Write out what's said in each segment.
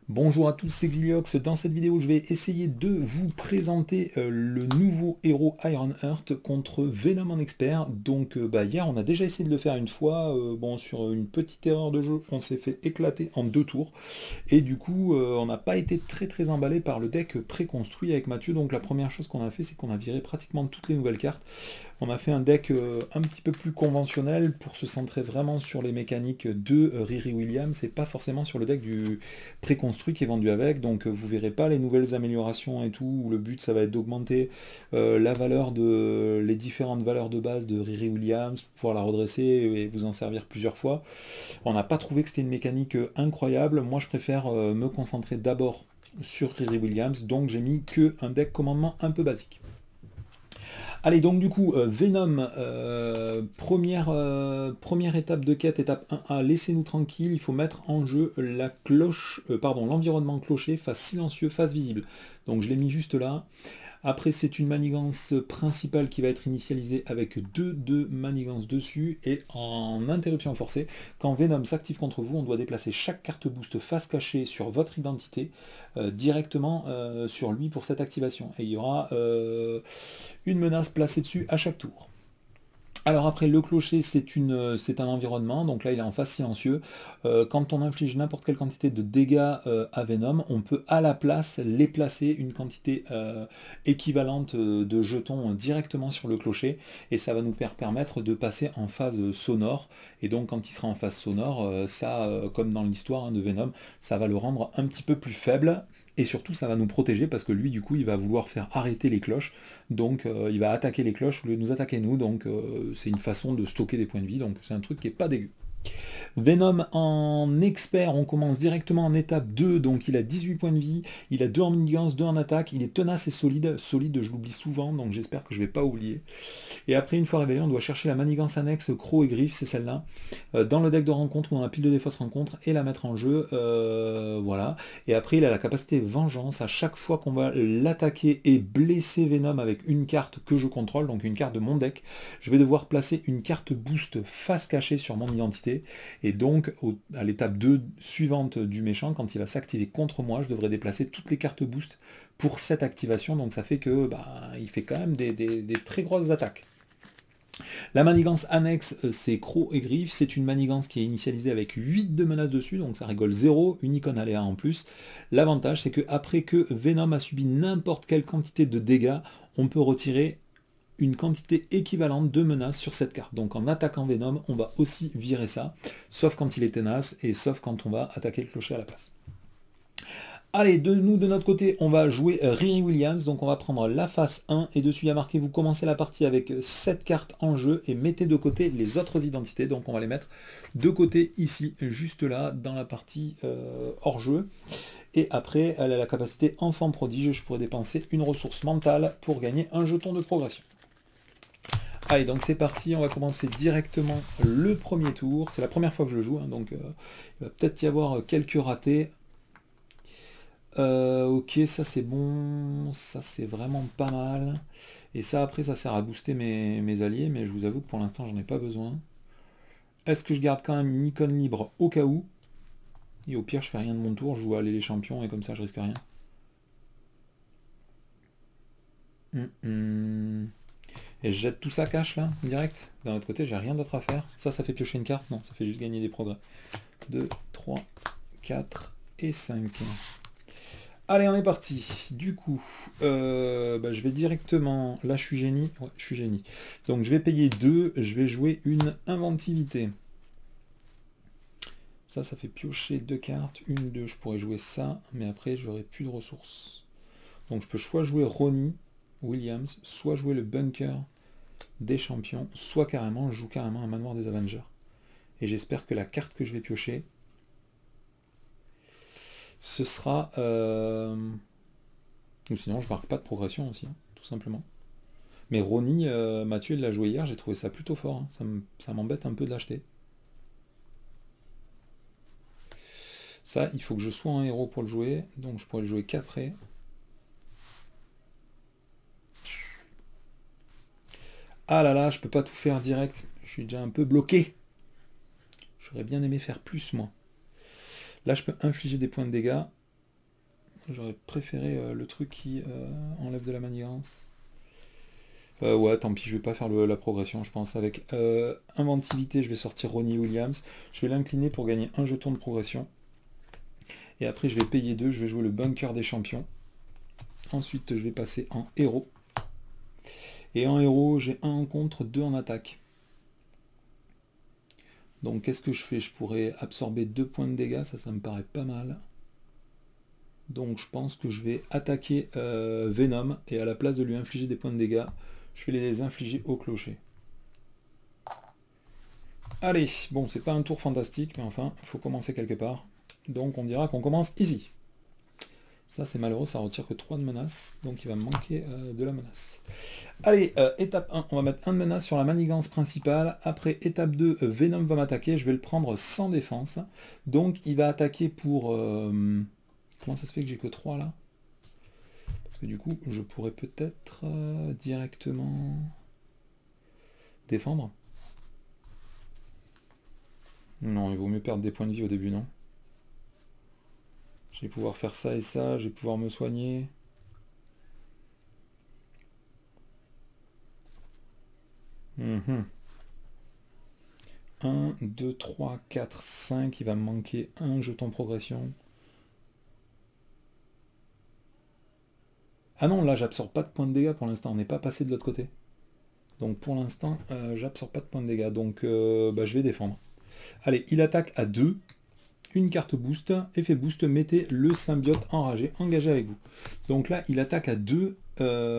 Bonjour à tous, c'est Xiliox. Dans cette vidéo, je vais essayer de vous présenter le nouveau héros Ironheart contre Venom en expert. Donc hier, on a déjà essayé de le faire une fois. Bon, sur une petite erreur de jeu, on s'est fait éclater en 2 tours. Et du coup, on n'a pas été très emballé par le deck préconstruit avec Mathieu. Donc la première chose qu'on a fait, c'est qu'on a viré pratiquement toutes les nouvelles cartes. On a fait un deck un petit peu plus conventionnel pour se centrer vraiment sur les mécaniques de Riri Williams et pas forcément sur le deck du préconstruit qui est vendu avec. Donc vous verrez pas les nouvelles améliorations et tout, où le but ça va être d'augmenter les différentes valeurs de base de Riri Williams pour pouvoir la redresser et vous en servir plusieurs fois. On n'a pas trouvé que c'était une mécanique incroyable. Moi je préfère me concentrer d'abord sur Riri Williams, donc j'ai mis que un deck commandement un peu basique. Allez, donc du coup, Venom, première étape de quête, étape 1A, laissez-nous tranquille, il faut mettre en jeu la cloche, l'environnement clocher, face silencieux, face visible. Donc je l'ai mis juste là. Après, c'est une manigance principale qui va être initialisée avec deux manigances dessus. Et en interruption forcée, quand Venom s'active contre vous, on doit déplacer chaque carte boost face cachée sur votre identité directement sur lui pour cette activation. Et il y aura une menace placée dessus à chaque tour. Alors après, le clocher, c'est un environnement, donc là il est en phase silencieux. Quand on inflige n'importe quelle quantité de dégâts à Venom, on peut à la place les placer une quantité équivalente de jetons directement sur le clocher, et ça va nous permettre de passer en phase sonore. Et donc quand il sera en phase sonore, comme dans l'histoire de Venom, ça va le rendre un petit peu plus faible, et surtout ça va nous protéger, parce que lui du coup il va vouloir faire arrêter les cloches, donc il va attaquer les cloches au lieu de nous attaquer nous, donc c'est une façon de stocker des points de vie, donc c'est un truc qui est pas dégueu. Venom en expert, on commence directement en étape 2, donc il a 18 points de vie, il a 2 en minigance, 2 en attaque, il est tenace et solide, je l'oublie souvent, donc j'espère que je vais pas oublier. Et après, une fois révélé, on doit chercher la manigance annexe croc et griffe, c'est celle-là, dans le deck de rencontre, on a pile de défausse rencontre, et la mettre en jeu, voilà. Et après, il a la capacité vengeance, à chaque fois qu'on va l'attaquer et blesser Venom avec une carte que je contrôle, donc une carte de mon deck, je vais devoir placer une carte boost face cachée sur mon identité, et donc à l'étape 2 suivante du méchant, quand il va s'activer contre moi, je devrais déplacer toutes les cartes boost pour cette activation, donc ça fait que il fait quand même des très grosses attaques. La manigance annexe, c'est croc et griffe, c'est une manigance qui est initialisée avec 8 de menaces dessus, donc ça rigole 0, une icône aléa en plus. L'avantage, c'est que après que Venom a subi n'importe quelle quantité de dégâts, on peut retirer une quantité équivalente de menaces sur cette carte. Donc en attaquant Venom, on va aussi virer ça, sauf quand il est tenace, et sauf quand on va attaquer le clocher à la place. Allez, de notre côté, on va jouer Riri Williams, donc on va prendre la face 1, et dessus il y a marqué, vous commencez la partie avec 7 cartes en jeu, et mettez de côté les autres identités, donc on va les mettre de côté ici, juste là, dans la partie hors jeu. Et après, elle a la capacité enfant prodige, je pourrais dépenser une ressource mentale pour gagner un jeton de progression. Allez, donc c'est parti, on va commencer directement le premier tour, c'est la première fois que je le joue, hein, donc il va peut-être y avoir quelques ratés. Ok, ça c'est bon, ça c'est vraiment pas mal. Et ça après ça sert à booster mes alliés, mais je vous avoue que pour l'instant j'en ai pas besoin. Est-ce que je garde quand même une icône libre au cas où? Et au pire je fais rien de mon tour, je joue à aller les champions et comme ça je risque rien. Et je jette tout ça cash là, direct. D'un autre côté j'ai rien d'autre à faire. Ça fait piocher une carte? Non, ça fait juste gagner des progrès. 2, 3, 4 et 5. Allez, on est parti. Du coup, je vais directement... Là, je suis génie. Ouais, je suis génie. Donc, je vais payer 2. Je vais jouer une inventivité. Ça fait piocher 2 cartes. 1, 2, je pourrais jouer ça. Mais après, j'aurai plus de ressources. Donc, je peux soit jouer Ronnie Williams, soit jouer le bunker des champions, soit carrément, je joue carrément un manoir des Avengers. Et j'espère que la carte que je vais piocher... ce sera... Ou sinon, je marque pas de progression aussi, hein, tout simplement. Mais Ronnie, Mathieu l'a joué hier, j'ai trouvé ça plutôt fort. Hein. Ça m'embête un peu de l'acheter. Ça, il faut que je sois un héros pour le jouer. Donc je pourrais le jouer qu'après. Ah là là, je peux pas tout faire direct. Je suis déjà un peu bloqué. J'aurais bien aimé faire plus, moi. Là, je peux infliger des points de dégâts. J'aurais préféré le truc qui enlève de la manigance. Ouais, tant pis, je vais pas faire la progression, je pense. Avec inventivité, je vais sortir Ronnie Williams. Je vais l'incliner pour gagner un jeton de progression. Et après, je vais payer 2, je vais jouer le bunker des champions. Ensuite, je vais passer en héros. Et en héros, j'ai 1 en contre, 2 en attaque. Donc, qu'est-ce que je fais? Je pourrais absorber 2 points de dégâts, ça me paraît pas mal. Donc, je pense que je vais attaquer Venom, et à la place de lui infliger des points de dégâts, je vais les infliger au clocher. Allez, bon, c'est pas un tour fantastique, mais enfin, il faut commencer quelque part. Donc, on dira qu'on commence ici. Ça, c'est malheureux, ça retire que 3 de menace, donc il va me manquer de la menace. Allez, étape 1, on va mettre 1 de menace sur la manigance principale. Après, étape 2, Venom va m'attaquer, je vais le prendre sans défense. Donc, il va attaquer pour... comment ça se fait que j'ai que 3 là? Parce que du coup, je pourrais peut-être directement défendre. Non, il vaut mieux perdre des points de vie au début, non? Je vais pouvoir faire ça et ça, je vais pouvoir me soigner. Mmh. 1, 2, 3, 4, 5, il va me manquer un jeton progression. Ah non, là j'absorbe pas de points de dégâts pour l'instant, on n'est pas passé de l'autre côté. Donc pour l'instant, j'absorbe pas de points de dégâts, donc je vais défendre. Allez, il attaque à 2, une carte boost, effet boost, mettez le symbiote enragé, engagé avec vous. Donc là, il attaque à 2,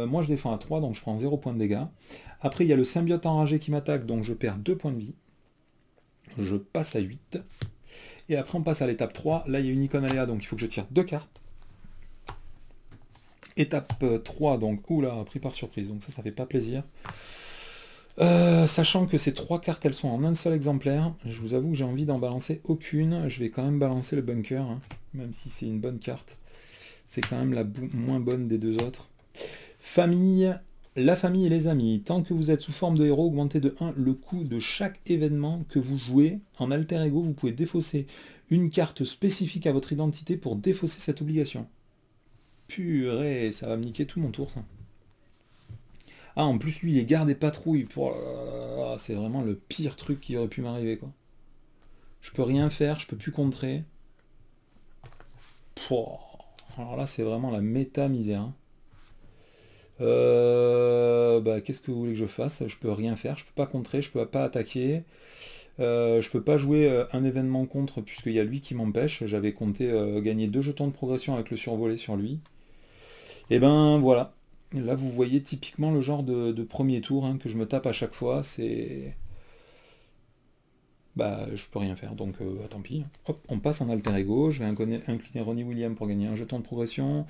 moi je défends à 3, donc je prends 0 points de dégâts. Après, il y a le symbiote enragé qui m'attaque, donc je perds 2 points de vie. Je passe à 8. Et après, on passe à l'étape 3. Là, il y a une icône aléa, donc il faut que je tire 2 cartes. Étape 3, donc, oula, pris par surprise, donc ça fait pas plaisir. Sachant que ces 3 cartes, elles sont en un seul exemplaire, je vous avoue que j'ai envie d'en balancer aucune. Je vais quand même balancer le bunker, hein, même si c'est une bonne carte. C'est quand même la moins bonne des 2 autres. Famille, la famille et les amis. Tant que vous êtes sous forme de héros, augmentez de 1 le coût de chaque événement que vous jouez. En alter ego, vous pouvez défausser une carte spécifique à votre identité pour défausser cette obligation. Purée, ça va me niquer tout mon tour, ça. Ah, en plus, lui, il est garde et patrouille. C'est vraiment le pire truc qui aurait pu m'arriver, quoi. Je peux rien faire, je peux plus contrer. Alors là, c'est vraiment la méta-misère. Hein. Qu'est-ce que vous voulez que je fasse? Je peux rien faire, je peux pas contrer, je peux pas attaquer. Je peux pas jouer un événement contre, puisqu'il y a lui qui m'empêche. J'avais compté gagner 2 jetons de progression avec le survolé sur lui. Et ben voilà. Là, vous voyez typiquement le genre de premier tour hein, que je me tape à chaque fois. C'est... je peux rien faire, donc tant pis. Hop, on passe en alter ego. Je vais incliner Ronnie Williams pour gagner un jeton de progression.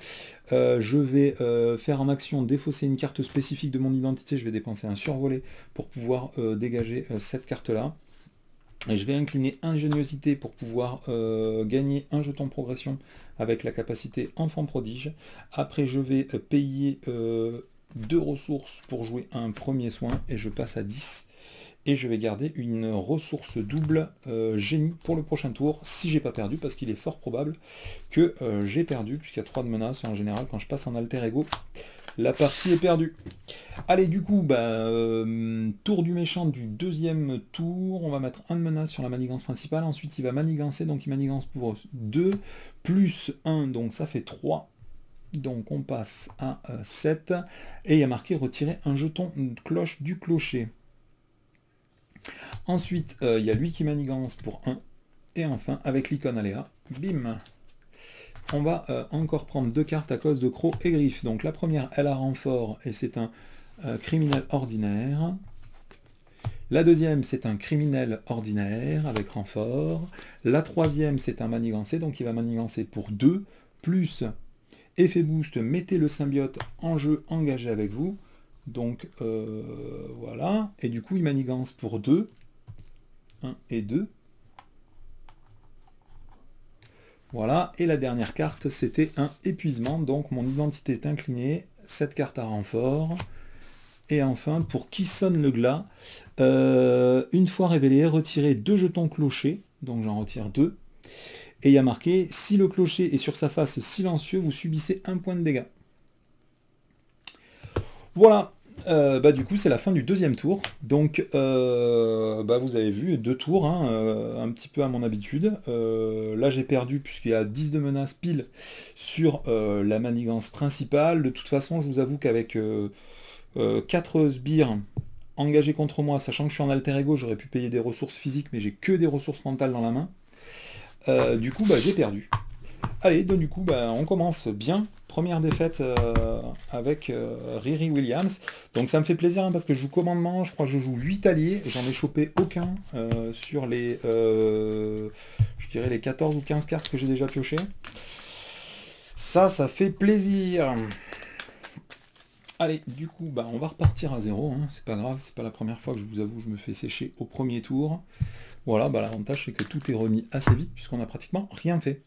Je vais faire en action défausser une carte spécifique de mon identité. Je vais dépenser un survolé pour pouvoir dégager cette carte-là. Et je vais incliner ingéniosité pour pouvoir gagner un jeton de progression avec la capacité enfant prodige. Après, je vais payer 2 ressources pour jouer un premier soin et je passe à 10. Et je vais garder une ressource double génie pour le prochain tour, si j'ai pas perdu, parce qu'il est fort probable que j'ai perdu, puisqu'il y a 3 de menaces, et en général, quand je passe en alter ego, la partie est perdue. Allez, du coup, tour du méchant du 2e tour, on va mettre 1 de menace sur la manigance principale, ensuite il va manigancer, donc il manigance pour 2, plus 1, donc ça fait 3. Donc on passe à 7, et il y a marqué retirer un jeton de cloche du clocher. Ensuite, il y a lui qui manigance pour 1. Et enfin, avec l'icône aléa, bim, on va encore prendre 2 cartes à cause de crocs et griffes. Donc la première, elle a renfort et c'est un criminel ordinaire. La deuxième, c'est un criminel ordinaire avec renfort. La troisième, c'est un manigancé, donc il va manigancer pour 2, plus effet boost, mettez le symbiote en jeu engagé avec vous. Donc voilà, et du coup il manigance pour 2, 1 et 2. Voilà, et la dernière carte c'était un épuisement, donc mon identité est inclinée, cette carte à renfort. Et enfin, pour qui sonne le glas, une fois révélé, retirez 2 jetons clochers, donc j'en retire 2. Et il y a marqué, si le clocher est sur sa face silencieux, vous subissez 1 point de dégâts. Voilà, du coup c'est la fin du deuxième tour. Donc vous avez vu, 2 tours, hein, un petit peu à mon habitude. Là j'ai perdu puisqu'il y a 10 de menaces pile sur la manigance principale. De toute façon, je vous avoue qu'avec 4 sbires engagés contre moi, sachant que je suis en alter ego, j'aurais pu payer des ressources physiques, mais j'ai que des ressources mentales dans la main. Du coup j'ai perdu. Allez, donc du coup, on commence bien. Première défaite avec Riri Williams. Donc ça me fait plaisir hein, parce que je joue commandement, je crois que je joue 8 alliés, j'en ai chopé aucun sur les, je dirais les 14 ou 15 cartes que j'ai déjà piochées. Ça fait plaisir. Allez, du coup, on va repartir à zéro, hein. C'est pas grave, c'est pas la première fois que je vous avoue, je me fais sécher au premier tour. Voilà, l'avantage c'est que tout est remis assez vite puisqu'on a pratiquement rien fait.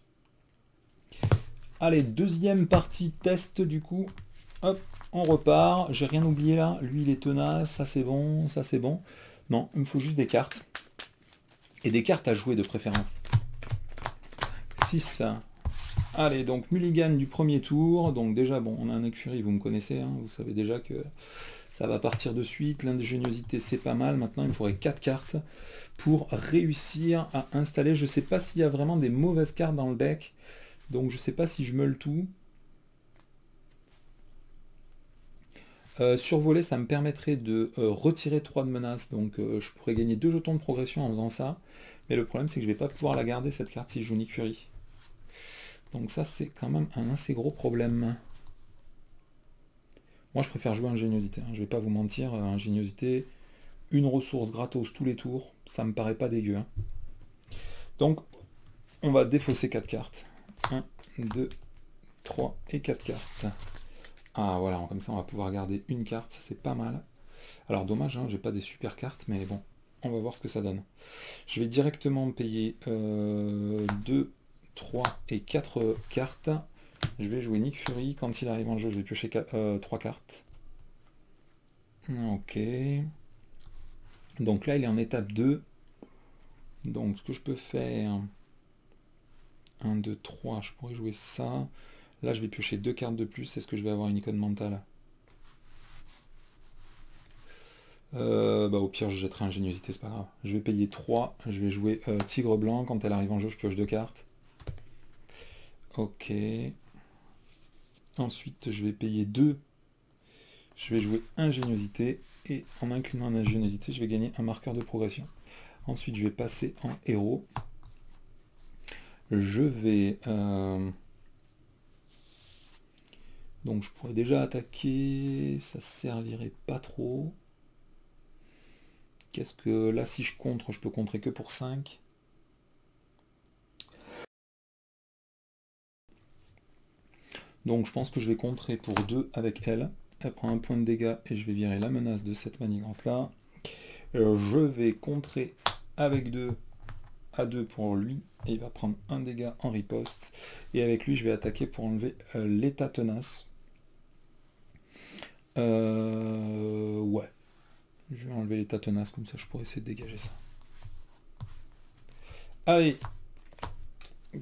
Allez, deuxième partie test du coup. Hop, on repart. J'ai rien oublié là. Lui, il est tenace. Ça, c'est bon. Ça, c'est bon. Non, il me faut juste des cartes. Et des cartes à jouer de préférence. 6. Allez, donc mulligan du premier tour. Donc déjà, bon, on a un Ekfury, vous me connaissez. Hein, vous savez déjà que ça va partir de suite. L'ingéniosité, c'est pas mal. Maintenant, il me faudrait 4 cartes pour réussir à installer. Je sais pas s'il y a vraiment des mauvaises cartes dans le deck. Donc je sais pas si je meule tout. Survoler, ça me permettrait de retirer 3 de menaces, donc je pourrais gagner 2 jetons de progression en faisant ça. Mais le problème c'est que je vais pas pouvoir la garder cette carte si je joue Nick Fury. Donc ça c'est quand même un assez gros problème. Moi je préfère jouer ingéniosité, hein. Je vais pas vous mentir, ingéniosité, une ressource gratos tous les tours, ça me paraît pas dégueu. Hein. Donc on va défausser 4 cartes. 1, 2, 3 et 4 cartes. Ah voilà, comme ça on va pouvoir garder une carte, ça c'est pas mal. Alors dommage, hein, j'ai pas des super cartes, mais bon, on va voir ce que ça donne. Je vais directement payer 2, 3 et 4 cartes. Je vais jouer Nick Fury, quand il arrive en jeu je vais piocher 3 cartes. Ok. Donc là il est en étape 2. Donc ce que je peux faire... 1, 2, 3, je pourrais jouer ça. Là, je vais piocher 2 cartes de plus. Est-ce que je vais avoir une icône mentale? Au pire, je jetterai ingéniosité, c'est pas grave. Je vais payer 3. Je vais jouer tigre blanc. Quand elle arrive en jeu, je pioche 2 cartes. Ok. Ensuite, je vais payer 2. Je vais jouer ingéniosité. Et en inclinant en ingéniosité, je vais gagner un marqueur de progression. Ensuite, je vais passer en héros. Je vais... Donc je pourrais déjà attaquer, ça servirait pas trop. Qu'est-ce que... Là si je contre, je peux contrer que pour 5. Donc je pense que je vais contrer pour 2 avec elle. Elle prend un point de dégâts et je vais virer la menace de cette manigance là. Je vais contrer avec 2 à 2 pour lui. Et il va prendre un dégât en riposte. Et avec lui je vais attaquer pour enlever l'état tenace. Ouais. Je vais enlever l'état tenace, comme ça je pourrais essayer de dégager ça. Allez.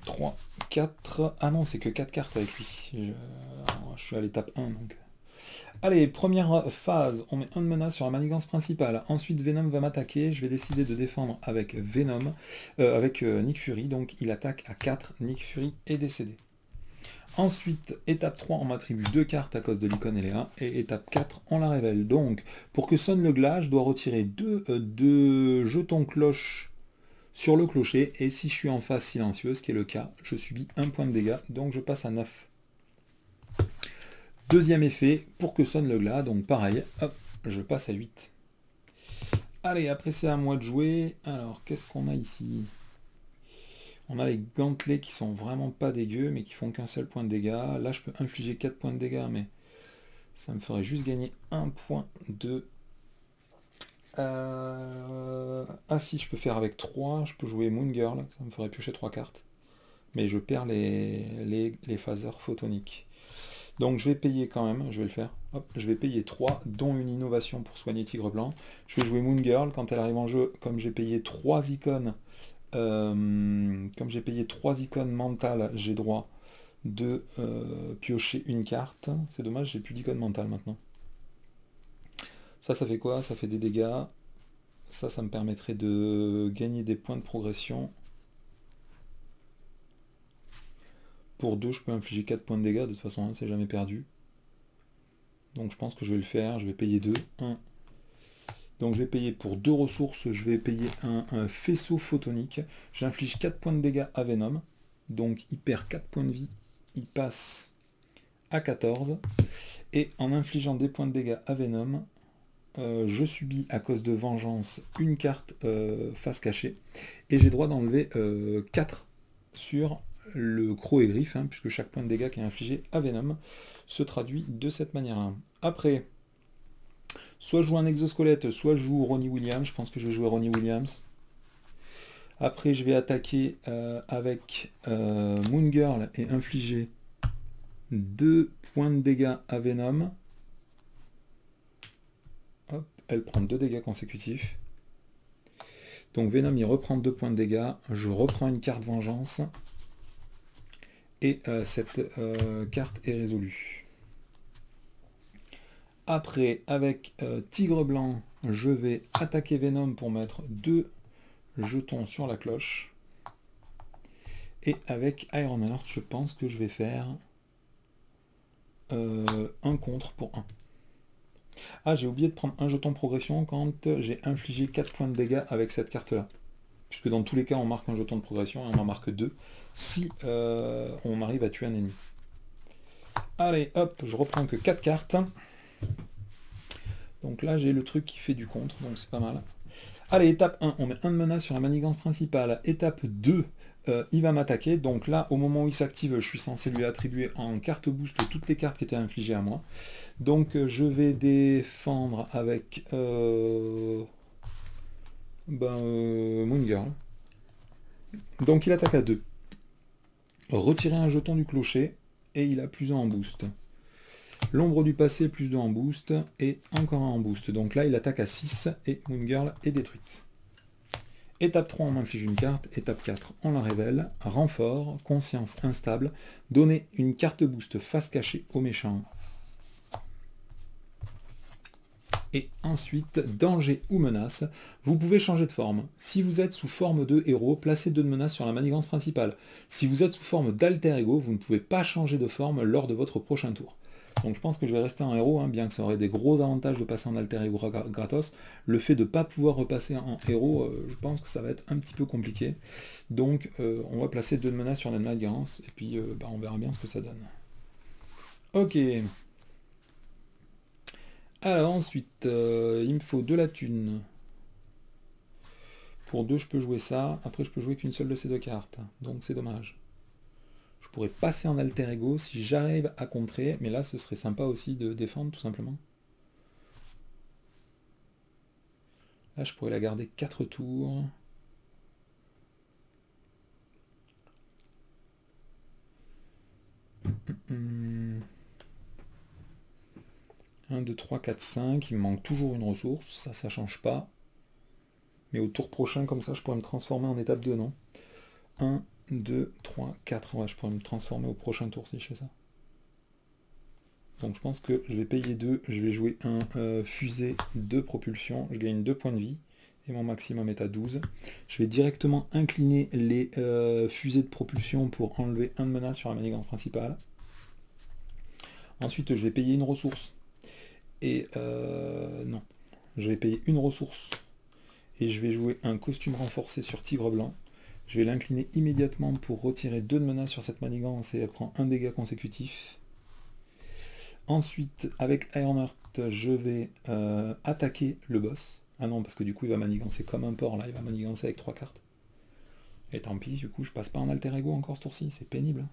3, 4... Ah non, c'est que 4 cartes avec lui. Je suis à l'étape 1, donc... Allez, première phase, on met 1 de menace sur la manigance principale. Ensuite, Venom va m'attaquer. Je vais décider de défendre avec Venom, avec Nick Fury. Donc, il attaque à 4. Nick Fury est décédé. Ensuite, étape 3, on m'attribue 2 cartes à cause de l'icône Eléa. Et étape 4, on la révèle. Donc, pour que sonne le glas, je dois retirer 2 jetons cloche sur le clocher. Et si je suis en phase silencieuse, ce qui est le cas, je subis 1 point de dégâts. Donc, je passe à 9. Deuxième effet, pour que sonne le glas. Donc, pareil, hop, je passe à 8. Allez, après c'est à moi de jouer. Alors, qu'est-ce qu'on a ici? On a les gantelets qui sont vraiment pas dégueux, mais qui font qu'un seul point de dégâts. Là, je peux infliger 4 points de dégâts, mais ça me ferait juste gagner 1 point de... Ah si, je peux faire avec 3. Je peux jouer Moon Girl, ça me ferait piocher 3 cartes. Mais je perds les phaseurs photoniques. Donc je vais payer quand même, je vais le faire. Hop, je vais payer 3, dont une innovation pour soigner Tigre Blanc. Je vais jouer Moon Girl. Quand elle arrive en jeu, comme j'ai payé 3 icônes, comme j'ai payé 3 icônes mentales, j'ai droit de piocher une carte. C'est dommage, j'ai plus d'icônes mentales maintenant. Ça fait quoi? Ça fait des dégâts. Ça me permettrait de gagner des points de progression. Pour 2, je peux infliger 4 points de dégâts, de toute façon, hein, c'est jamais perdu. Donc je pense que je vais le faire, je vais payer 2. 1. Donc je vais payer pour 2 ressources, je vais payer un faisceau photonique. J'inflige 4 points de dégâts à Venom. Donc il perd 4 points de vie, il passe à 14. Et en infligeant des points de dégâts à Venom, je subis à cause de vengeance une carte face cachée. Et j'ai droit d'enlever 4 sur le croc et griffe, hein, puisque chaque point de dégâts qui est infligé à Venom se traduit de cette manière-là. Après, soit je joue un exosquelette, soit je joue Ronnie Williams. Je pense que je vais jouer Ronnie Williams. Après, je vais attaquer avec Moon Girl et infliger 2 points de dégâts à Venom. Hop, elle prend 2 dégâts consécutifs. Donc Venom, il reprend 2 points de dégâts. Je reprends une carte vengeance. Et cette carte est résolue. Après, avec Tigre Blanc, je vais attaquer Venom pour mettre 2 jetons sur la cloche. Et avec Iron Heart, je pense que je vais faire un contre pour 1. Ah, j'ai oublié de prendre un jeton de progression quand j'ai infligé 4 points de dégâts avec cette carte-là. Puisque dans tous les cas, on marque un jeton de progression et on en marque 2 si on arrive à tuer un ennemi. Allez, hop, je reprends que 4 cartes. Donc là, j'ai le truc qui fait du contre, donc c'est pas mal. Allez, étape 1, on met 1 de menace sur la manigance principale. Étape 2, il va m'attaquer. Donc là, au moment où il s'active, je suis censé lui attribuer en carte boost toutes les cartes qui étaient infligées à moi. Donc je vais défendre avec Moon Girl. Donc il attaque à 2. Retirer un jeton du clocher, et il a plus 1 en boost. L'ombre du passé, plus 2 en boost, et encore 1 en boost. Donc là, il attaque à 6, et Moon Girl est détruite. Étape 3, on inflige une carte. Étape 4, on la révèle. Renfort, conscience instable. Donner une carte boost face cachée au méchant. Et ensuite, danger ou menace, vous pouvez changer de forme. Si vous êtes sous forme de héros, placez 2 de menace sur la manigance principale. Si vous êtes sous forme d'alter ego, vous ne pouvez pas changer de forme lors de votre prochain tour. Donc je pense que je vais rester en héros, hein, bien que ça aurait des gros avantages de passer en alter ego gratos. Le fait de ne pas pouvoir repasser en héros, je pense que ça va être un petit peu compliqué. Donc on va placer 2 de menace sur la manigance, et puis on verra bien ce que ça donne. Ok. Alors ensuite, il me faut de la thune. Pour 2, je peux jouer ça. Après, je peux jouer qu'une seule de ces 2 cartes. Donc c'est dommage. Je pourrais passer en alter ego si j'arrive à contrer. Mais là, ce serait sympa aussi de défendre, tout simplement. Là, je pourrais la garder 4 tours. Hum. 1, 2, 3, 4, 5. Il me manque toujours une ressource. Ça change pas. Mais au tour prochain, comme ça, je pourrais me transformer en étape 2, non? 1, 2, 3, 4. Ouais, je pourrais me transformer au prochain tour si je fais ça. Donc je pense que je vais payer 2. Je vais jouer un fusée de propulsion. Je gagne 2 points de vie. Et mon maximum est à 12. Je vais directement incliner les fusées de propulsion pour enlever 1 de menace sur la manigance principale. Ensuite, je vais payer une ressource. Et non. Je vais payer une ressource. Et je vais jouer un costume renforcé sur Tigre Blanc. Je vais l'incliner immédiatement pour retirer 2 de menace sur cette manigance et elle prend 1 dégât consécutif. Ensuite, avec Ironheart, je vais attaquer le boss. Ah non, parce que du coup, il va manigancer comme un porc, là. Il va manigancer avec 3 cartes. Et tant pis, du coup, je passe pas en alter ego encore ce tour-ci. C'est pénible.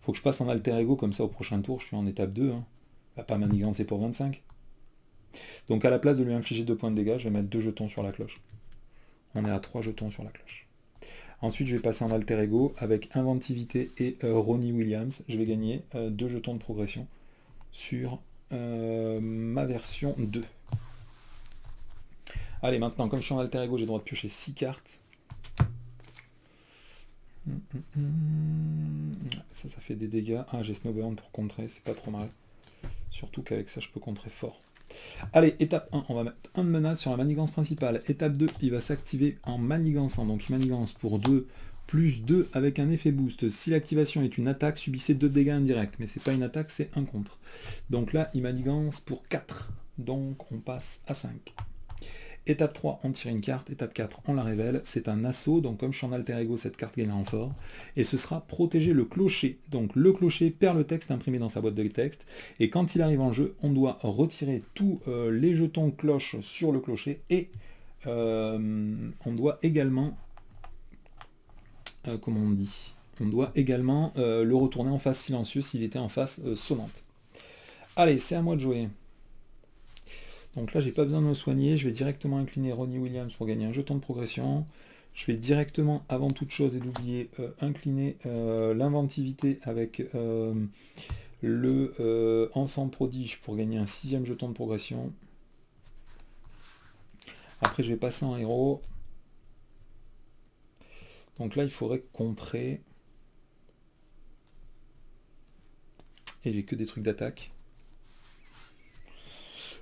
Faut que je passe en alter ego, comme ça, au prochain tour, je suis en étape 2. Hein. Il va pas manigancer pour 25. Donc, à la place de lui infliger 2 points de dégâts, je vais mettre 2 jetons sur la cloche. On est à 3 jetons sur la cloche. Ensuite, je vais passer en alter ego avec inventivité et Ronnie Williams. Je vais gagner 2 jetons de progression sur ma version 2. Allez, maintenant, comme je suis en alter ego, j'ai le droit de piocher 6 cartes. Ça fait des dégâts. Ah, j'ai Snowburn pour contrer, c'est pas trop mal. Surtout qu'avec ça, je peux contrer fort. Allez, étape 1, on va mettre un de menace sur la manigance principale. Étape 2, il va s'activer en manigançant. Donc il manigance pour 2, plus 2 avec un effet boost. Si l'activation est une attaque, subissez 2 dégâts indirects. Mais c'est pas une attaque, c'est un contre. Donc là, il manigance pour 4. Donc on passe à 5. Étape 3, on tire une carte. Étape 4, on la révèle. C'est un assaut. Donc comme je suis en alter ego, cette carte gagne un renfort. Et ce sera protéger le clocher. Donc le clocher perd le texte imprimé dans sa boîte de texte. Et quand il arrive en jeu, on doit retirer tous les jetons cloche sur le clocher. Et on doit également... comment on dit ? On doit également le retourner en face silencieux s'il était en face sonnante. Allez, c'est à moi de jouer. Donc là, j'ai pas besoin de me soigner, je vais directement incliner Ronnie Williams pour gagner un jeton de progression. Je vais directement, avant toute chose et d'oublier, incliner l'inventivité avec le enfant prodige pour gagner un 6e jeton de progression. Après, je vais passer en héros. Donc là, il faudrait contrer. Et j'ai que des trucs d'attaque.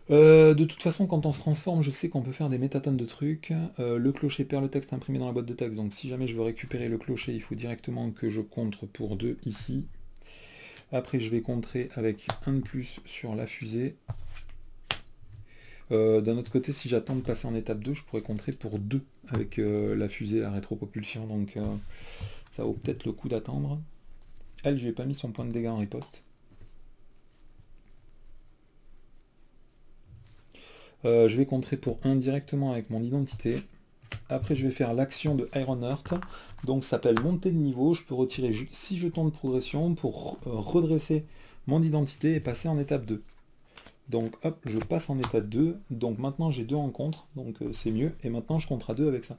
De toute façon, quand on se transforme, je sais qu'on peut faire des métatonnes de trucs. Le clocher perd le texte imprimé dans la boîte de texte, donc si jamais je veux récupérer le clocher, il faut directement que je contre pour 2 ici. Après, je vais contrer avec 1 de plus sur la fusée. D'un autre côté, si j'attends de passer en étape 2, je pourrais contrer pour 2 avec la fusée, la rétropropulsion, donc ça vaut peut-être le coup d'attendre. Elle, je lui ai pas mis son point de dégâts en riposte. Je vais contrer pour 1 directement avec mon identité. Après, je vais faire l'action de Iron Heart. Donc, ça s'appelle montée de niveau. Je peux retirer 6 jetons de progression pour redresser mon identité et passer en étape 2. Donc, hop, je passe en étape 2. Donc, maintenant, j'ai 2 en contre. Donc, c'est mieux. Et maintenant, je contre à 2 avec ça.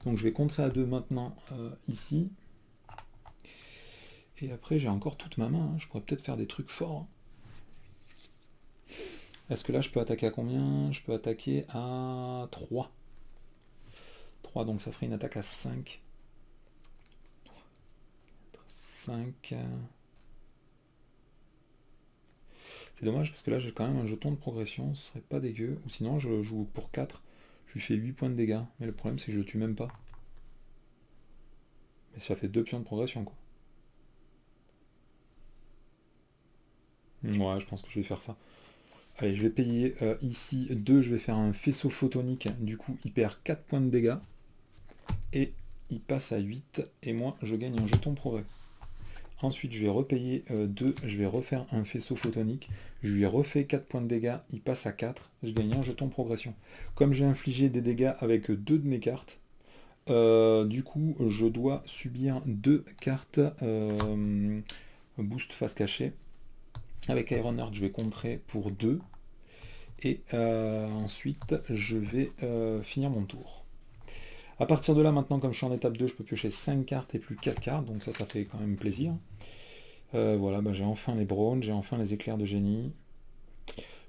Donc, je vais contrer à 2 maintenant ici. Et après, j'ai encore toute ma main. Hein. Je pourrais peut-être faire des trucs forts. Est-ce que là, je peux attaquer à combien? Je peux attaquer à 3. 3, donc ça ferait une attaque à 5. 5. C'est dommage parce que là, j'ai quand même un jeton de progression. Ce serait pas dégueu. Ou sinon, je joue pour 4. Je lui fais 8 points de dégâts. Mais le problème, c'est que je le tue même pas. Mais ça fait 2 pions de progression, quoi. Ouais, je pense que je vais faire ça. Allez, je vais payer ici 2, je vais faire un faisceau photonique, du coup il perd 4 points de dégâts, et il passe à 8, et moi je gagne un jeton progrès. Ensuite je vais repayer 2, je vais refaire un faisceau photonique, je lui refais 4 points de dégâts, il passe à 4, je gagne un jeton progression. Comme j'ai infligé des dégâts avec 2 de mes cartes, du coup je dois subir 2 cartes boost face cachée. Avec Iron Heart, je vais contrer pour 2. Et ensuite, je vais finir mon tour. À partir de là, maintenant, comme je suis en étape 2, je peux piocher 5 cartes et plus 4 cartes. Donc ça fait quand même plaisir. Voilà, bah, j'ai enfin les Browns, j'ai enfin les éclairs de génie.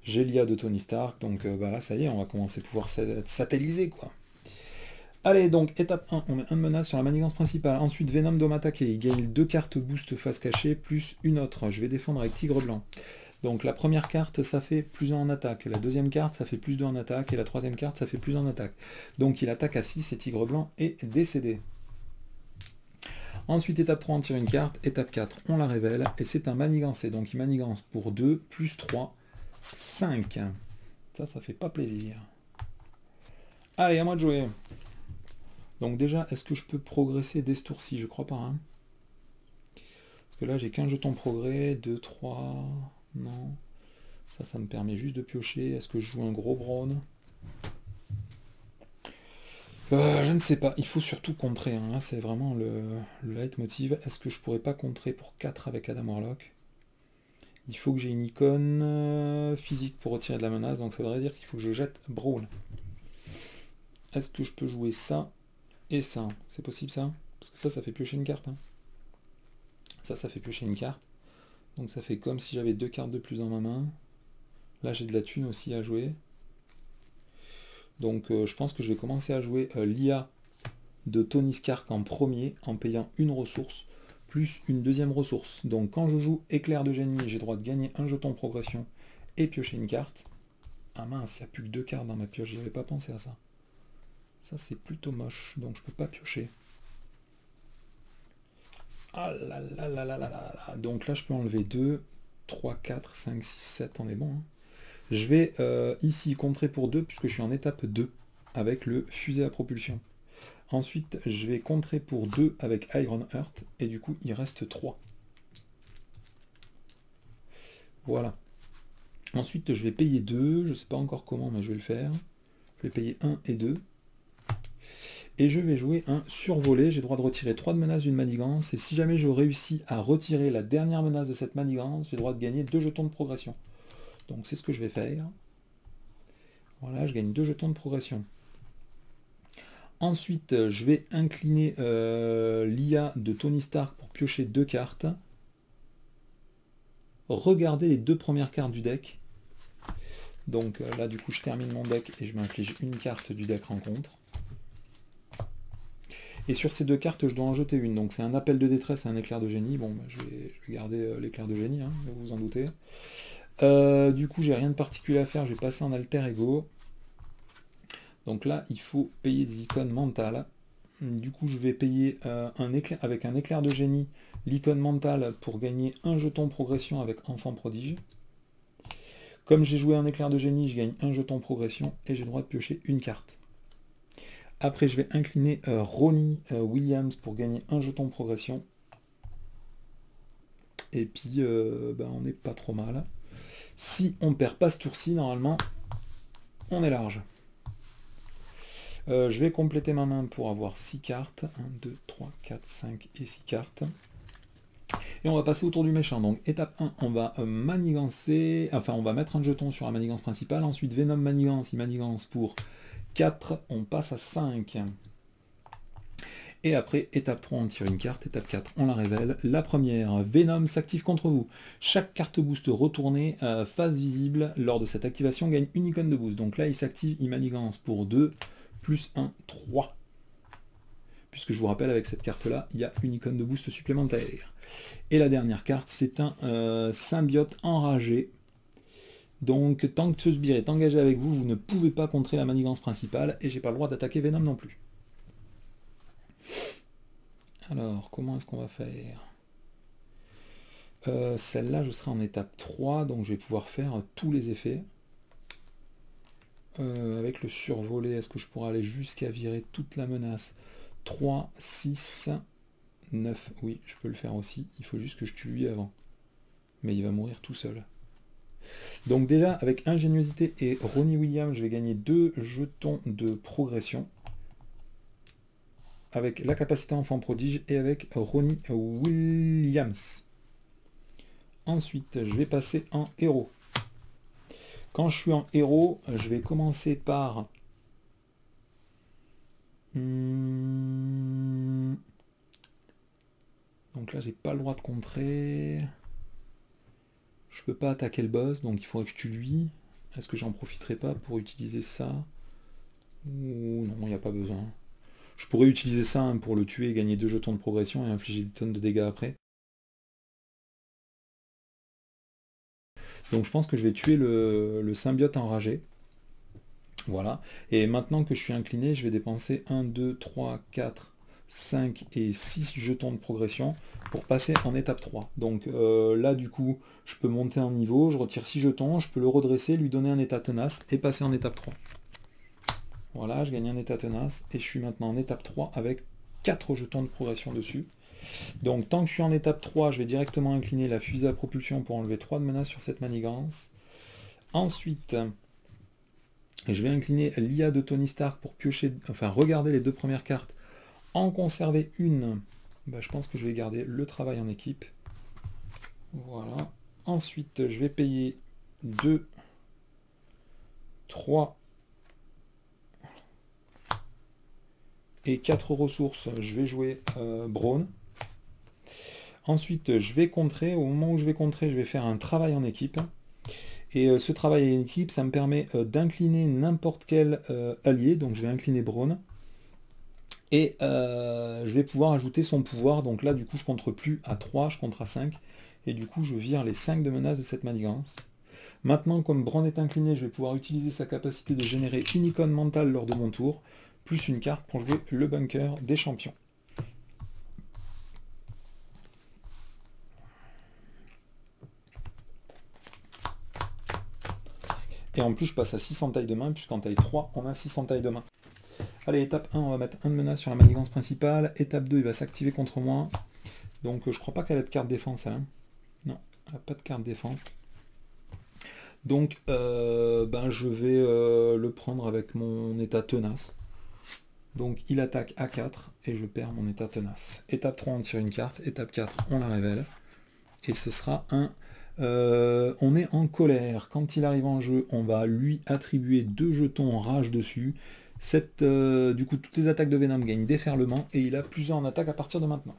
J'ai l'IA de Tony Stark. Donc bah, là, ça y est, on va commencer à pouvoir satelliser, quoi. Allez, donc étape 1, on met un menace sur la manigance principale. Ensuite, Venom doit m'attaquer. Il gagne 2 cartes boost face cachée, plus une autre. Je vais défendre avec Tigre Blanc. Donc la première carte, ça fait plus 1 en attaque. La deuxième carte, ça fait plus 2 en attaque. Et la troisième carte, ça fait plus 1 en attaque. Donc il attaque à 6 et Tigre Blanc est décédé. Ensuite, étape 3, on tire une carte. Étape 4, on la révèle. Et c'est un manigancé. Donc il manigance pour 2, plus 3, 5. Ça fait pas plaisir. Allez, à moi de jouer. Donc déjà, est-ce que je peux progresser dès ce tour-ci? Je crois pas. Hein. Parce que là, j'ai qu'un jeton progrès. 2, 3... Non. Ça me permet juste de piocher. Est-ce que je joue un gros Brown? Je ne sais pas. Il faut surtout contrer. Hein. C'est vraiment le leitmotiv. Est-ce que je pourrais pas contrer pour 4 avec Adam Warlock? Il faut que j'ai une icône physique pour retirer de la menace. Donc ça voudrait dire qu'il faut que je jette Brawl. Est-ce que je peux jouer ça et ça? C'est possible ça? Parce que ça fait piocher une carte. Hein. Ça fait piocher une carte. Donc ça fait comme si j'avais 2 cartes de plus dans ma main. Là j'ai de la thune aussi à jouer. Donc je pense que je vais commencer à jouer l'IA de Tony Stark en premier en payant une ressource plus une deuxième ressource. Donc quand je joue éclair de génie, j'ai droit de gagner un jeton progression et piocher une carte. Ah mince, il n'y a plus que 2 cartes dans ma pioche, j'y avais pas pensé à ça. Ça c'est plutôt moche, donc je peux pas piocher. Ah là là là là là là. Donc là je peux enlever 2, 3, 4, 5, 6, 7, on est bon. Hein. Je vais ici contrer pour 2 puisque je suis en étape 2 avec le fusil à propulsion. Ensuite, je vais contrer pour 2 avec Iron Heart, et du coup, il reste 3. Voilà. Ensuite, je vais payer 2, je ne sais pas encore comment, mais je vais le faire. Je vais payer 1 et 2. Et je vais jouer un survolé, j'ai le droit de retirer 3 de menaces d'une manigance, et si jamais je réussis à retirer la dernière menace de cette manigance, j'ai le droit de gagner 2 jetons de progression. Donc c'est ce que je vais faire. Voilà, je gagne 2 jetons de progression. Ensuite, je vais incliner l'IA de Tony Stark pour piocher 2 cartes. Regardez les 2 premières cartes du deck. Donc là, du coup, je termine mon deck et je m'inflige une carte du deck rencontre. Et sur ces 2 cartes, je dois en jeter une. Donc c'est un appel de détresse et un éclair de génie. Bon, bah, je vais garder l'éclair de génie, hein, vous vous en doutez. Du coup, j'ai rien de particulier à faire. Je vais passer en alter ego. Donc là, il faut payer des icônes mentales. Du coup, je vais payer avec un éclair de génie l'icône mentale pour gagner un jeton progression avec enfant prodige. Comme j'ai joué un éclair de génie, je gagne un jeton progression et j'ai le droit de piocher une carte. Après, je vais incliner Ronnie Williams pour gagner un jeton progression. Et puis, on n'est pas trop mal. Si on ne perd pas ce tour-ci, normalement, on est large. Je vais compléter ma main pour avoir 6 cartes. 1, 2, 3, 4, 5 et 6 cartes. Et on va passer au tour du méchant. Donc étape 1, on va manigancer, enfin on va mettre un jeton sur la manigance principale. Ensuite Venom manigance, il manigance pour 4, on passe à 5. Et après, étape 3, on tire une carte. Étape 4, on la révèle. La première, Venom s'active contre vous. Chaque carte boost retournée, phase visible, lors de cette activation, gagne une icône de boost. Donc là, il s'active, il manigance pour 2, plus 1, 3. Puisque je vous rappelle, avec cette carte-là, il y a une icône de boost supplémentaire. Et la dernière carte, c'est un symbiote enragé. Donc, tant que ce sbire est engagé avec vous, vous ne pouvez pas contrer la manigance principale, et j'ai pas le droit d'attaquer Venom non plus. Alors, comment est-ce qu'on va faire? Celle-là, je serai en étape 3, donc je vais pouvoir faire tous les effets. Avec le survolé, est-ce que je pourrais aller jusqu'à virer toute la menace? 3, 6, 9. Oui, je peux le faire aussi. Il faut juste que je tue lui avant. Mais il va mourir tout seul. Donc déjà, avec ingéniosité et Ronnie Williams, je vais gagner 2 jetons de progression. Avec la capacité enfant prodige et avec Ronnie Williams. Ensuite, je vais passer en héros. Quand je suis en héros, je vais commencer par... Donc là, j'ai pas le droit de contrer. Je peux pas attaquer le boss, donc il faudrait que je tue lui. Est-ce que j'en profiterai pas pour utiliser ça? Ou non, il n'y a pas besoin. Je pourrais utiliser ça hein, pour le tuer et gagner 2 jetons de progression et infliger des tonnes de dégâts après. Donc je pense que je vais tuer le symbiote enragé. Voilà. Et maintenant que je suis incliné, je vais dépenser 1, 2, 3, 4, 5 et 6 jetons de progression pour passer en étape 3. Donc là, du coup, je peux monter en niveau, je retire 6 jetons, je peux le redresser, lui donner un état tenace et passer en étape 3. Voilà, je gagne un état tenace et je suis maintenant en étape 3 avec 4 jetons de progression dessus. Donc tant que je suis en étape 3, je vais directement incliner la fusée à propulsion pour enlever 3 de menaces sur cette manigance. Ensuite, je vais incliner l'IA de Tony Stark pour piocher, enfin regarder les 2 premières cartes, en conserver une. Je pense que je vais garder le travail en équipe. Voilà. Ensuite, je vais payer 2, 3 et 4 ressources. Je vais jouer Brawn. Ensuite, je vais contrer. Au moment où je vais contrer, je vais faire un travail en équipe. Et ce travail en équipe, ça me permet d'incliner n'importe quel allié, donc je vais incliner Braun, et je vais pouvoir ajouter son pouvoir, donc là du coup je compte plus à 3, je compte à 5, et du coup je vire les 5 de menace de cette manigance. Maintenant, comme Braun est incliné, je vais pouvoir utiliser sa capacité de générer une icône mentale lors de mon tour, plus une carte pour jouer le bunker des champions. Et en plus, je passe à 6 en taille de main, puisqu'en taille 3, on a 6 en taille de main. Allez, étape 1, on va mettre 1 de menace sur la manigance principale. Étape 2, il va s'activer contre moi. Donc, je crois pas qu'elle ait de carte défense, elle. Hein. Non, elle n'a pas de carte défense. Donc, je vais le prendre avec mon état tenace. Donc, il attaque à 4 et je perds mon état tenace. Étape 3, on tire une carte. Étape 4, on la révèle. Et ce sera un... on est en colère. Quand il arrive en jeu, on va lui attribuer 2 jetons rage dessus. Du coup, toutes les attaques de Venom gagnent déferlement et il a plusieurs en attaque à partir de maintenant.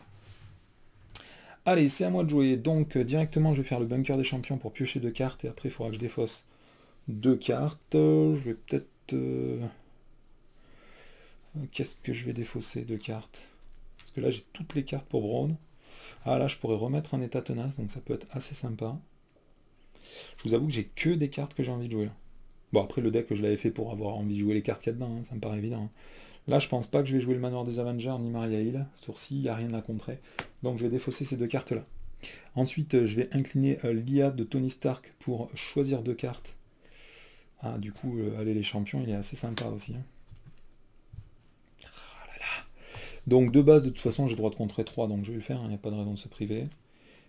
Allez, c'est à moi de jouer. Donc, directement, je vais faire le bunker des champions pour piocher 2 cartes et après, il faudra que je défausse 2 cartes. Je vais peut-être... Qu'est-ce que je vais défausser de cartes? Parce que là, j'ai toutes les cartes pour Braun. Ah, là, je pourrais remettre un état tenace, donc ça peut être assez sympa. Je vous avoue que j'ai que des cartes que j'ai envie de jouer là. Bon, après, le deck, je l'avais fait pour avoir envie de jouer les cartes qu'il y a dedans, hein, ça me paraît évident. Hein. Là, je pense pas que je vais jouer le Manoir des Avengers ni Maria Hill. Ce tour-ci, il n'y a rien à contrer. Donc, je vais défausser ces 2 cartes-là. Ensuite, je vais incliner l'IA de Tony Stark pour choisir 2 cartes. Ah, du coup, allez, les champions, il est assez sympa aussi. Hein. Donc de base, de toute façon, j'ai le droit de contrer 3, donc je vais le faire, il n'y a pas de raison de se priver.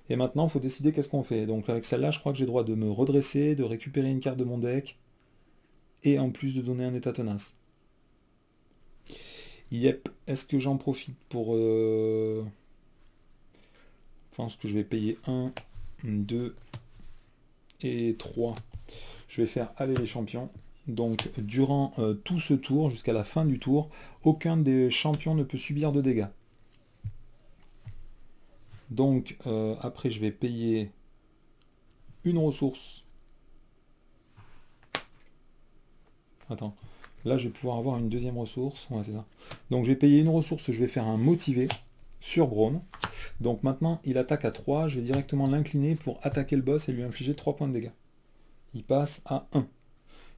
Et maintenant, il faut décider qu'est-ce qu'on fait. Donc avec celle-là, je crois que j'ai le droit de me redresser, de récupérer une carte de mon deck, et en plus de donner un état tenace. Yep, est-ce que j'en profite pour... Je pense que je vais payer 1, 2 et 3. Je vais faire aller les champions. Donc durant tout ce tour, jusqu'à la fin du tour, aucun des champions ne peut subir de dégâts. Donc après je vais payer une ressource. Attends, là je vais pouvoir avoir une deuxième ressource. Ouais, c'est ça. Donc je vais payer une ressource, je vais faire un motivé sur Braun. Donc maintenant il attaque à 3, je vais directement l'incliner pour attaquer le boss et lui infliger 3 points de dégâts. Il passe à 1.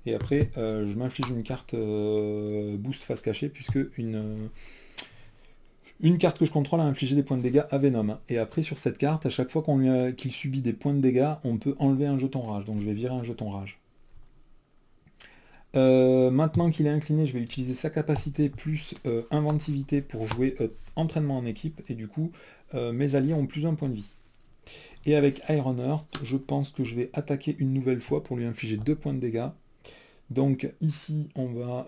Et après, je m'inflige une carte boost face cachée, puisque une carte que je contrôle a infligé des points de dégâts à Venom. Et après, sur cette carte, à chaque fois qu'il subit des points de dégâts, on peut enlever un jeton rage. Donc je vais virer un jeton rage. Maintenant qu'il est incliné, je vais utiliser sa capacité plus inventivité pour jouer entraînement en équipe. Et du coup, mes alliés ont plus un point de vie. Et avec Iron Heart, je pense que je vais attaquer une nouvelle fois pour lui infliger 2 points de dégâts. Donc ici on va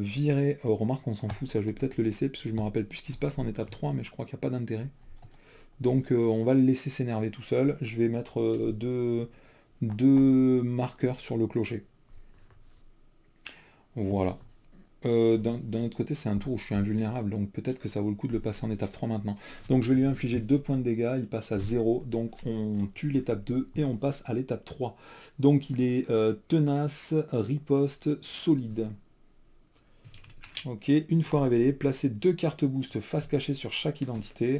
virer, remarque on s'en fout, ça je vais peut-être le laisser, parce que je me rappelle plus ce qui se passe en étape 3, mais je crois qu'il n'y a pas d'intérêt. Donc on va le laisser s'énerver tout seul, je vais mettre deux marqueurs sur le clocher. Voilà. D'un autre côté, c'est un tour où je suis invulnérable, donc peut-être que ça vaut le coup de le passer en étape 3 maintenant. Donc je vais lui infliger 2 points de dégâts, il passe à 0, donc on tue l'étape 2 et on passe à l'étape 3. Donc il est tenace, riposte, solide. Ok, une fois révélé, placez 2 cartes boost face cachée sur chaque identité.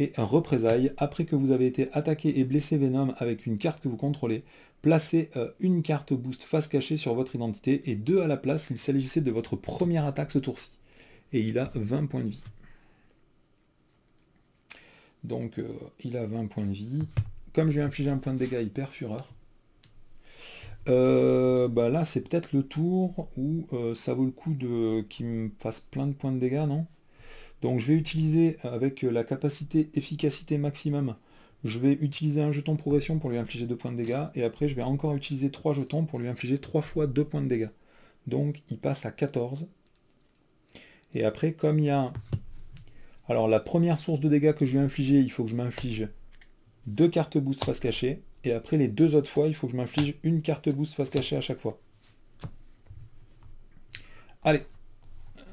Et représailles, après que vous avez été attaqué et blessé Venom avec une carte que vous contrôlez, placez une carte boost face cachée sur votre identité et 2 à la place s'il s'agissait de votre première attaque ce tour-ci. Et il a 20 points de vie. Donc il a 20 points de vie. Comme je lui ai infligé un point de dégâts, il perd fureur. Là c'est peut-être le tour où ça vaut le coup qu'il me fasse plein de points de dégâts, non? Donc je vais utiliser avec la capacité efficacité maximum, je vais utiliser un jeton progression pour lui infliger 2 points de dégâts, et après je vais encore utiliser 3 jetons pour lui infliger 3 fois 2 points de dégâts. Donc il passe à 14. Et après, comme il y a... Alors la première source de dégâts que je vais infliger, il faut que je m'inflige 2 cartes boost face cachée, et après les 2 autres fois, il faut que je m'inflige une carte boost face cachée à chaque fois. Allez,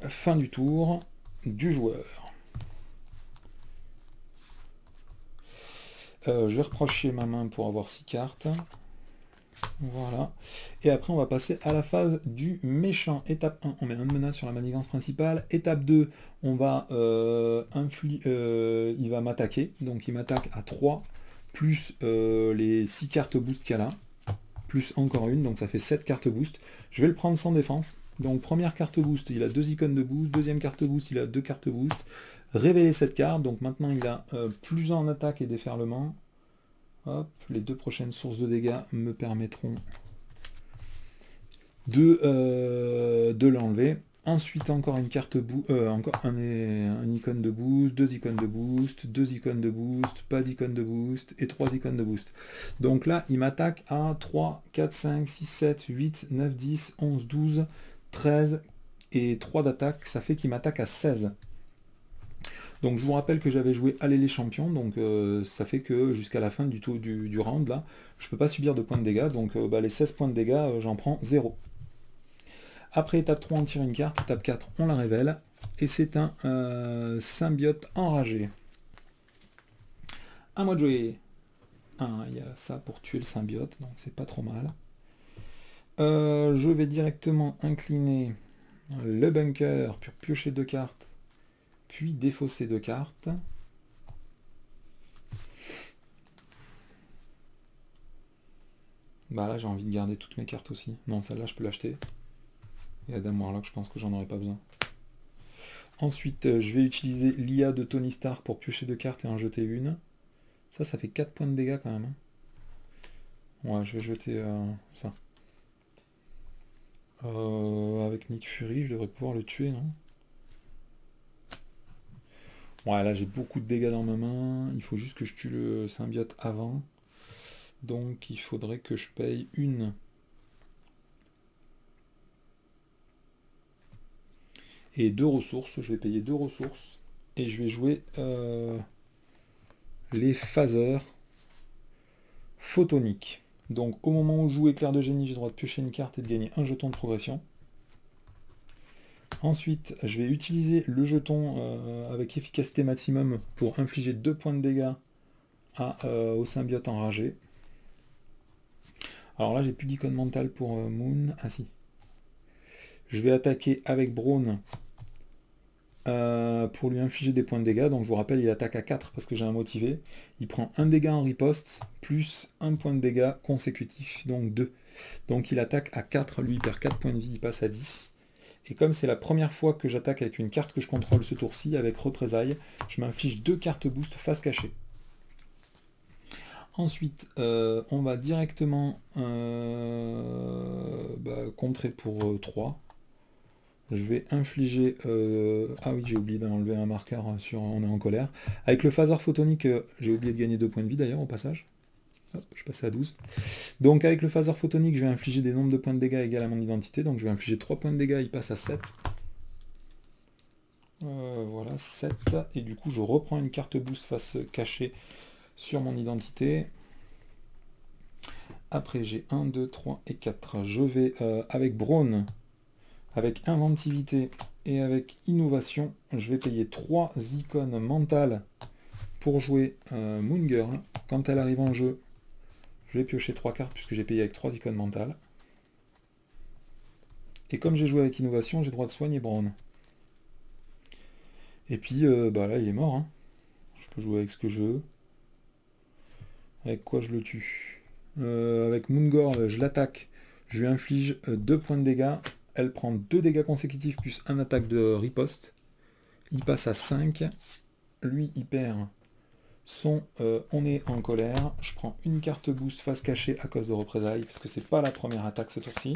fin du tour du joueur. Je vais reprocher ma main pour avoir 6 cartes. Voilà. Et après, on va passer à la phase du méchant. Étape 1, on met un menace sur la manigance principale. Étape 2, on va il va m'attaquer. Donc il m'attaque à 3, plus les 6 cartes boost qu'il y a là. Plus encore une, donc ça fait 7 cartes boost. Je vais le prendre sans défense. Donc première carte boost, il a 2 icônes de boost. Deuxième carte boost, il a 2 cartes boost. Révéler cette carte, donc maintenant il a plus 1 en attaque et déferlement. Hop, les 2 prochaines sources de dégâts me permettront de l'enlever. Ensuite, encore une carte encore un icône de boost, 2 icônes de boost, 2 icônes de boost, pas d'icône de boost et 3 icônes de boost. Donc là, il m'attaque à 3, 4, 5, 6, 7, 8, 9, 10, 11, 12, 13 et 3 d'attaque. Ça fait qu'il m'attaque à 16. Donc je vous rappelle que j'avais joué Aller les champions, donc ça fait que jusqu'à la fin du round, là, je ne peux pas subir de points de dégâts, donc les 16 points de dégâts, j'en prends 0. Après étape 3, on tire une carte, étape 4, on la révèle, et c'est un symbiote enragé. À moi de jouer. Il y a ça pour tuer le symbiote, donc c'est pas trop mal. Je vais directement incliner le bunker pour piocher 2 cartes, puis défausser 2 cartes. Bah là j'ai envie de garder toutes mes cartes aussi. Non, celle-là je peux l'acheter. Et Adam Warlock, je pense que j'en aurais pas besoin. Ensuite, je vais utiliser l'IA de Tony Stark pour piocher 2 cartes et en jeter une. Ça fait 4 points de dégâts quand même. Ouais, je vais jeter ça. Avec Nick Fury, je devrais pouvoir le tuer, non? Ouais, là j'ai beaucoup de dégâts dans ma main. Il faut juste que je tue le symbiote avant. Donc il faudrait que je paye une. Et 2 ressources. Je vais payer 2 ressources. Et je vais jouer les phaseurs photoniques. Donc au moment où je joue éclair de génie, j'ai le droit de piocher une carte et de gagner un jeton de progression. Ensuite, je vais utiliser le jeton avec efficacité maximum pour infliger 2 points de dégâts au symbiote enragé. Alors là, j'ai plus d'icône mentale pour Moon. Ah si. Je vais attaquer avec Braun pour lui infliger des points de dégâts. Donc je vous rappelle, il attaque à 4 parce que j'ai un motivé. Il prend 1 dégât en riposte, plus 1 point de dégâts consécutif, donc 2. Donc il attaque à 4, lui il perd 4 points de vie, il passe à 10. Et comme c'est la première fois que j'attaque avec une carte que je contrôle ce tour-ci, avec représailles, je m'inflige 2 cartes boost face cachée. Ensuite, on va directement contrer pour 3. Je vais infliger... ah oui, j'ai oublié d'enlever un marqueur sur On est en colère. Avec le phaseur photonique, j'ai oublié de gagner 2 points de vie d'ailleurs au passage. Hop, je suis passé à 12. Donc avec le phaseur photonique, je vais infliger des nombres de points de dégâts égales à mon identité. Donc je vais infliger 3 points de dégâts, il passe à 7. Voilà, 7. Et du coup, je reprends une carte boost face cachée sur mon identité. Après, j'ai 1, 2, 3 et 4. Je vais, avec Braun, avec inventivité et avec innovation, je vais payer 3 icônes mentales pour jouer Moon Girl. Quand elle arrive en jeu, je vais piocher 3 cartes puisque j'ai payé avec 3 icônes mentales. Et comme j'ai joué avec innovation, j'ai le droit de soigner Braun. Et puis, là, il est mort. Hein. Je peux jouer avec ce que je veux. Avec quoi je le tue avec Moongirl, je l'attaque. Je lui inflige 2 points de dégâts. Elle prend 2 dégâts consécutifs plus 1 attaque de riposte. Il passe à 5. Lui, il perd son On est en colère. Je prends une carte boost face cachée à cause de représailles, parce que c'est pas la première attaque ce tour-ci.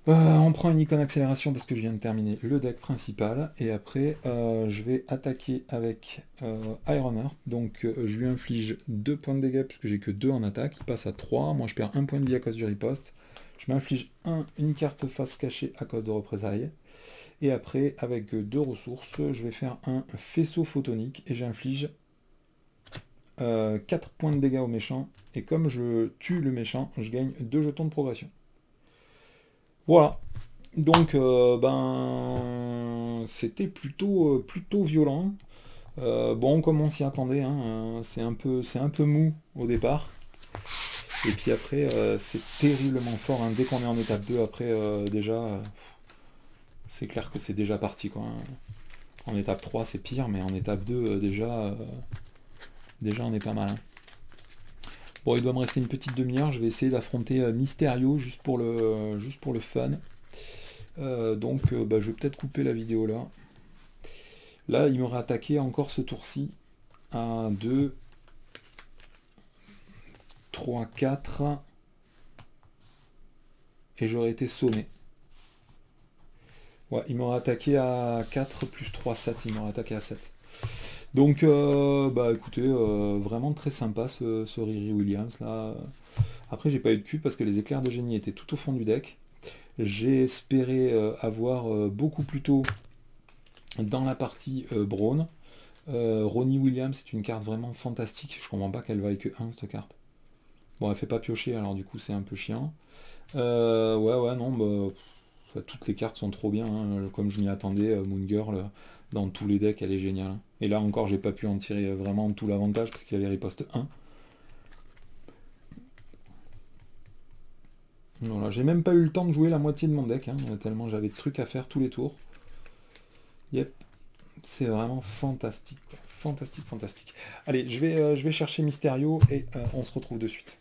On prend une icône accélération parce que je viens de terminer le deck principal. Et après, je vais attaquer avec Ironheart. Donc je lui inflige 2 points de dégâts puisque j'ai que 2 en attaque. Il passe à 3. Moi je perds 1 point de vie à cause du riposte. Je m'inflige une carte face cachée à cause de représailles. Et après, avec 2 ressources, je vais faire un faisceau photonique. Et j'inflige 4 points de dégâts au méchant. Et comme je tue le méchant, je gagne 2 jetons de progression. Voilà, donc c'était plutôt violent. Bon, comme on s'y attendait, hein, c'est un peu mou au départ. Et puis après, c'est terriblement fort, hein. Dès qu'on est en étape 2, après, déjà, c'est clair que c'est déjà parti, quoi, hein. En étape 3, c'est pire, mais en étape 2, déjà, on est pas mal, hein. Bon, il doit me rester une petite demi-heure. Je vais essayer d'affronter Mysterio juste pour le fun. Donc, bah, je vais peut-être couper la vidéo là. Là, il m'aurait attaqué encore ce tour-ci. 1, 2, 3, 4. Et j'aurais été sonné. Ouais, il m'aurait attaqué à 4 plus 3, 7. Il m'aurait attaqué à 7. Donc, bah écoutez, vraiment très sympa ce Riri Williams là. Après, j'ai pas eu de cul parce que les éclairs de génie étaient tout au fond du deck. J'ai espéré avoir beaucoup plus tôt dans la partie Braun. Ronnie Williams, c'est une carte vraiment fantastique. Je comprends pas qu'elle vaille que 1 cette carte. Bon, elle fait pas piocher, alors du coup c'est un peu chiant. Ouais, non, bah, toutes les cartes sont trop bien, hein. Comme je m'y attendais, Moon Girl, dans tous les decks, elle est géniale, hein. Et là encore, j'ai pas pu en tirer vraiment tout l'avantage parce qu'il y avait riposte 1. Voilà, j'ai même pas eu le temps de jouer la moitié de mon deck, hein, tellement j'avais de trucs à faire tous les tours. Yep, c'est vraiment fantastique, quoi. Fantastique, fantastique. Allez, je vais chercher Mysterio et on se retrouve de suite.